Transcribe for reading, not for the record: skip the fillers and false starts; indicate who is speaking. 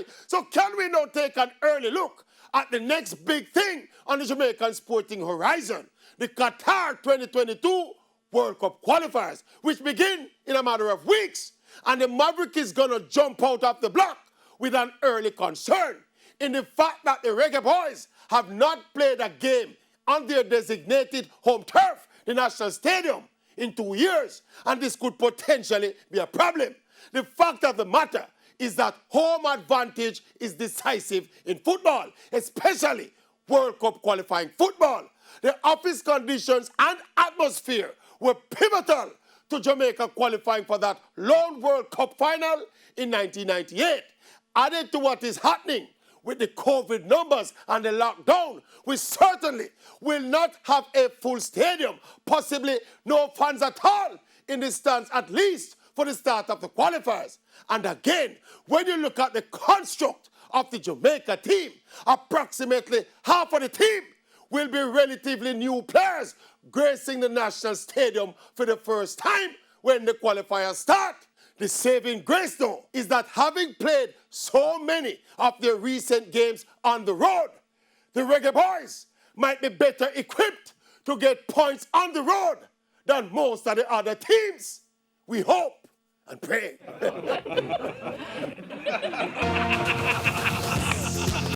Speaker 1: qualify. So can we now take an early look at the next big thing on the Jamaican sporting horizon? The Qatar 2022 World Cup qualifiers, which begin in a matter of weeks. And the Maverick is going to jump out of the block with an early concern in the fact that the Reggae Boyz have not played a game on their designated home turf, the National Stadium, in 2 years. And this could potentially be a problem. The fact of the matter is that home advantage is decisive in football, especially World Cup qualifying football. The office conditions and atmosphere were pivotal to Jamaica qualifying for that lone World Cup final in 1998. Added to what is happening with the COVID numbers and the lockdown, we certainly will not have a full stadium, possibly no fans at all in the stands, at least for the start of the qualifiers. And again, when you look at the construct of the Jamaica team, approximately half of the team will be relatively new players gracing the National Stadium for the first time when the qualifiers start. The saving grace, though, is that having played so many of their recent games on the road, the Reggae Boyz might be better equipped to get points on the road than most of the other teams. We hope and pray.